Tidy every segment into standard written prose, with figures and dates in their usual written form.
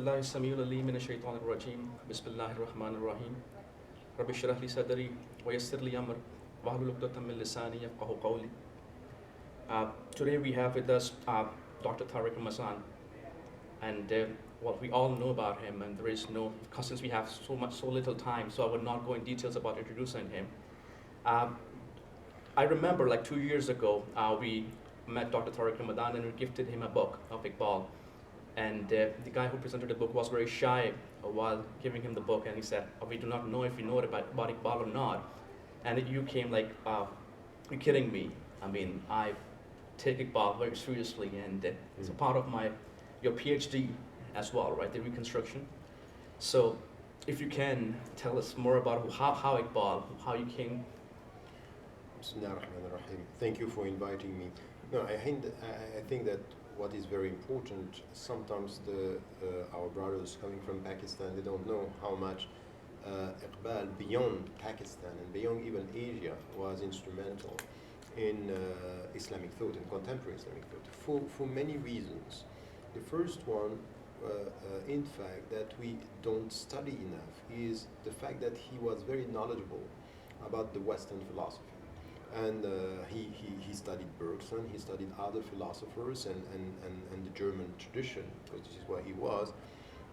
بالله السميع العليم من الشيطان الرجيم بسم الله الرحمن الرحيم رب اشرح لي صدري ويسر لي أمري واحلل عقدة من لساني يفقهوا قولي. Today we have with us Dr. Tariq Ramadan, and well, we all know about him, and there is no, because since we have so little time, so I will not go in details about introducing him. I remember like 2 years ago, we met Dr. Tariq Ramadan and we gifted him a book of Iqbal. And the guy who presented the book was very shy while giving him the book, and he said, we do not know if you know about Iqbal or not. And you came like, you're kidding me. I mean, I take Iqbal very seriously, and it's a part of your PhD as well, right, the reconstruction. So if you can tell us more about how Iqbal, how you came. Bismillah ar-Rahman ar-Rahim. Thank you for inviting me. No, I think that what is very important, sometimes our brothers coming from Pakistan, they don't know how much Iqbal, beyond Pakistan and beyond even Asia, was instrumental in Islamic thought, in contemporary Islamic thought, for many reasons. The first one, in fact, that we don't study enough is the fact that he was very knowledgeable about the Western philosophy. And he studied Bergson, he studied other philosophers and the German tradition, because this is where he was.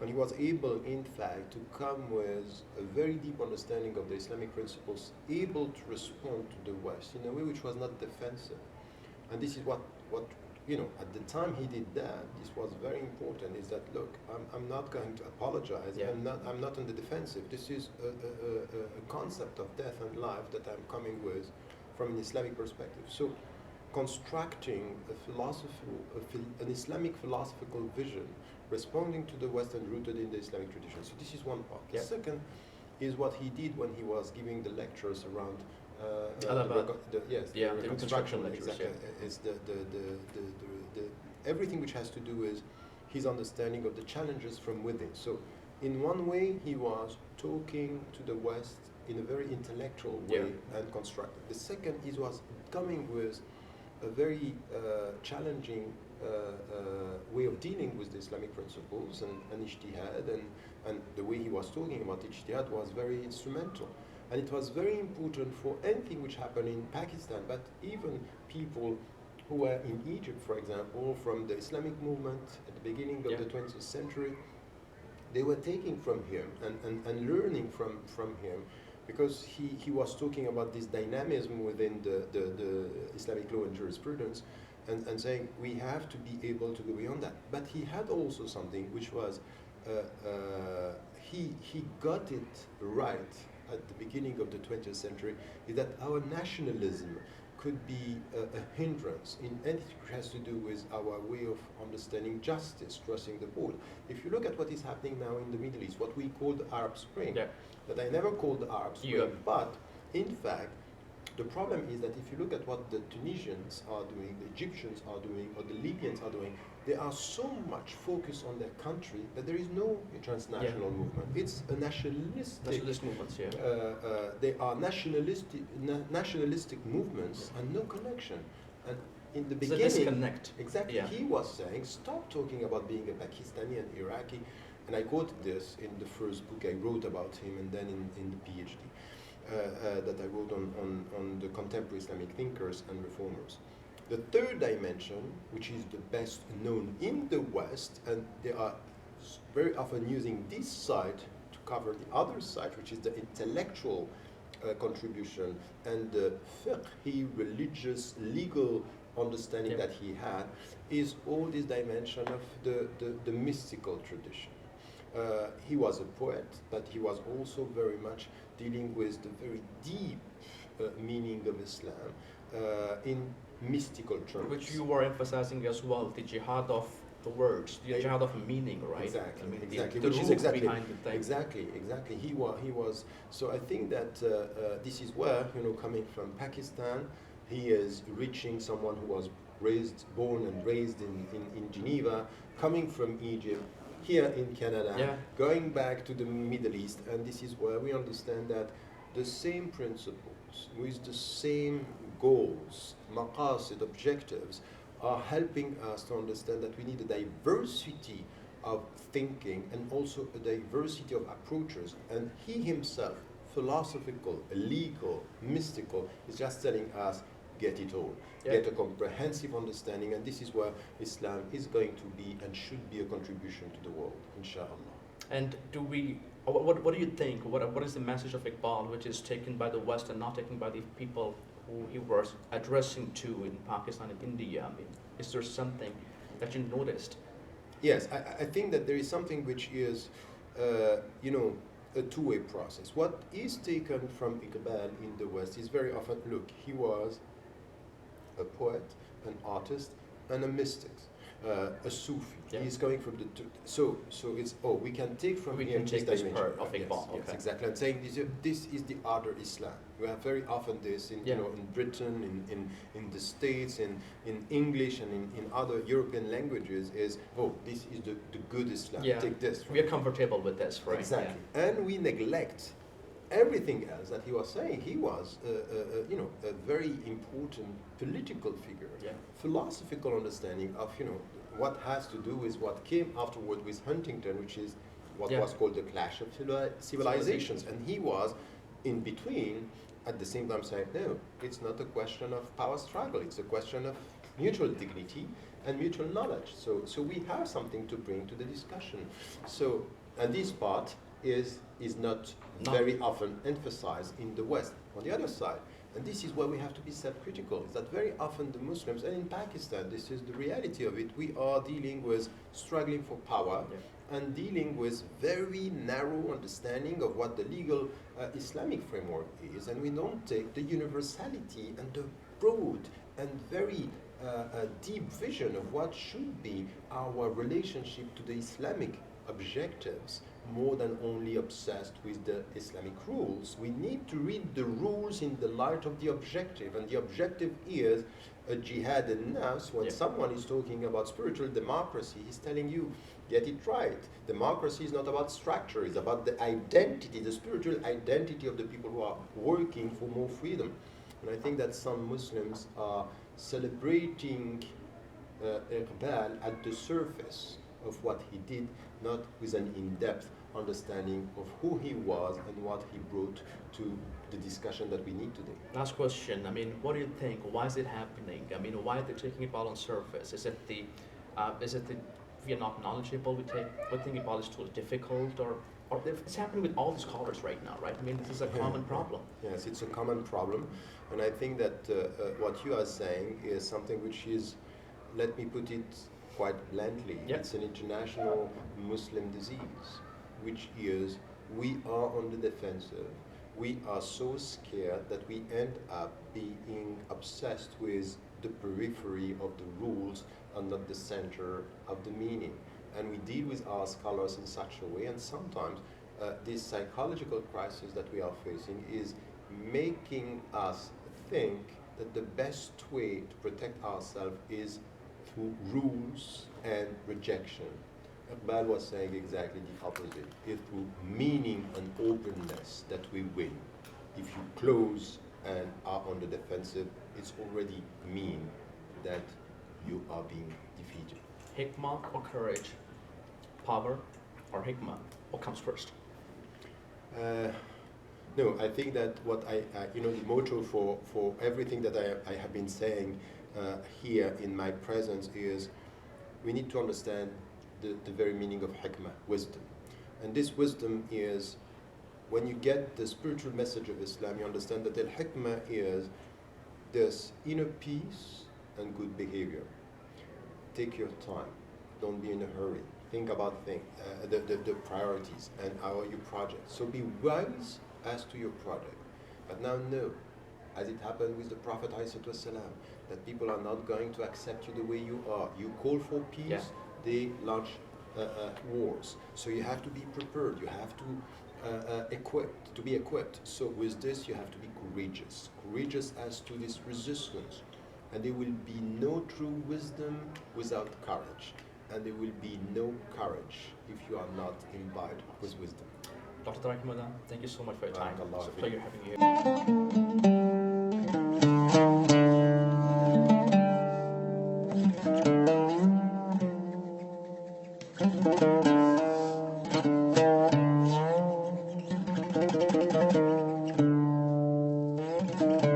And he was able, in fact, to come with a very deep understanding of the Islamic principles, able to respond to the West in a way which was not defensive. And this is what at the time he did that, this was very important, is that, look, I'm not going to apologize, yeah. I'm not on the defensive. This is a concept of death and life that I'm coming with from an Islamic perspective. So constructing an Islamic philosophical vision responding to the West and rooted in the Islamic tradition. So this is one part. Yeah. The second is what he did when he was giving the lectures around the reconstruction lectures. Exactly. Yeah. It's the everything which has to do with his understanding of the challenges from within. So in one way he was talking to the West in a very intellectual way and constructive. The second is was coming with a very challenging way of dealing with the Islamic principles and ijtihad, and the way he was talking about ijtihad was very instrumental. And it was very important for anything which happened in Pakistan, but even people who were in Egypt, for example, from the Islamic movement at the beginning of the 20th century, they were taking from him and learning from him, because he was talking about this dynamism within the Islamic law and jurisprudence, and saying we have to be able to go beyond that. But he had also something which was, he got it right at the beginning of the 20th century, is that our nationalism could be a hindrance in anything which has to do with our way of understanding justice, crossing the border. If you look at what is happening now in the Middle East, what we call the Arab Spring, that I never called the Arab Spring, but in fact, the problem is that if you look at what the Tunisians are doing, the Egyptians are doing, or the Libyans are doing, they are so much focused on their country that there is no transnational movement. It's a nationalist movements. They are nationalistic movements and no connection. And in the beginning, it's a disconnect. Exactly, he was saying, stop talking about being a Pakistani and Iraqi. And I quoted this in the first book I wrote about him, and then in the PhD that I wrote on the contemporary Islamic thinkers and reformers. The third dimension, which is the best known in the West, and they are very often using this side to cover the other side, which is the intellectual contribution and the fiqhi, religious, legal understanding that he had, is all this dimension of the mystical tradition. He was a poet, but he was also very much dealing with the very deep meaning of Islam in mystical terms. Which you were emphasizing as well, the jihad of the words, the jihad of meaning, right? Exactly, I mean, exactly. The Which is root exactly behind the thing. Exactly. He was. So I think that this is where, coming from Pakistan, he is reaching someone who was born and raised in Geneva, coming from Egypt, here in Canada, going back to the Middle East, and this is where we understand that the same principles with the same goals, maqasid, objectives, are helping us to understand that we need a diversity of thinking and also a diversity of approaches. And he himself, philosophical, legal, mystical, is just telling us, get it all. Yeah. Get a comprehensive understanding, and this is where Islam is going to be and should be a contribution to the world, inshallah. And what do you think? What is the message of Iqbal which is taken by the West and not taken by the people who he was addressing to in Pakistan and India? I mean, is there something that you noticed? Yes, I think that there is something which is, a two-way process. What is taken from Iqbal in the West is very often, look, he was a poet, an artist, and a mystic, a Sufi. Yeah. He's coming from the so it's we can take from We him can take this this dimension. part of Iqbal. Yes, Okay. exactly. I'm saying this is the other Islam. We have very often this in in Britain, in the States, in English, and in other European languages is this is the good Islam. Yeah. Take this. We are comfortable with this, right? Exactly. Yeah. And we neglect everything else that he was saying. He was a very important political figure, Yeah. philosophical understanding of what has to do with what came afterward with Huntington, which is what was called the clash of civilizations. And he was in between, at the same time saying, no, it's not a question of power struggle, it's a question of mutual dignity and mutual knowledge. So we have something to bring to the discussion. So, and this part is not very often emphasized in the West. On the other side, and this is where we have to be self-critical, is that very often the Muslims, and in Pakistan, this is the reality of it, we are dealing with struggling for power and dealing with very narrow understanding of what the legal Islamic framework is, and we don't take the universality and the broad and very deep vision of what should be our relationship to the Islamic objectives, more than only obsessed with the Islamic rules. We need to read the rules in the light of the objective, and the objective is a jihad in-nafs. When someone is talking about spiritual democracy, he's telling you, get it right. Democracy is not about structure, it's about the identity, the spiritual identity of the people who are working for more freedom. And I think that some Muslims are celebrating Iqbal at the surface of what he did, not with an in-depth understanding of who he was and what he brought to the discussion that we need today. Last question. I mean, what do you think? Why is it happening? I mean, why are they taking it all on surface? Is it the we are not knowledgeable? We think Iqbal is too difficult, or it's happening with all the scholars right now, right? I mean, this is a common problem. Yes, it's a common problem, and I think that what you are saying is something which is, let me put it quite bluntly, it's an international Muslim disease, which is we are on the defensive. We are so scared that we end up being obsessed with the periphery of the rules and not the center of the meaning. And we deal with our scholars in such a way, and sometimes this psychological crisis that we are facing is making us think that the best way to protect ourselves is through rules and rejection. Iqbal was saying exactly the opposite. It's through meaning and openness that we win. If you close and are on the defensive, it's already mean that you are being defeated. Hikmah or courage? Power or hikmah? What comes first? No, I think that what the motto for everything that I have been saying here in my presence is we need to understand the very meaning of hikmah, wisdom. And this wisdom is, when you get the spiritual message of Islam, you understand that al-hikmah is this inner peace and good behavior. Take your time. Don't be in a hurry. Think about the priorities and how your project. So be wise as to your project. But now know, as it happened with the Prophet ﷺ, that people are not going to accept you the way you are. You call for peace, they launch wars. So you have to be prepared. You have to be equipped. So with this, you have to be courageous. Courageous as to this resistance. And there will be no true wisdom without courage. And there will be no courage if you are not imbibed with wisdom. Dr. Tariq Ramadan, thank you so much for your time. It's a pleasure having you here. الله.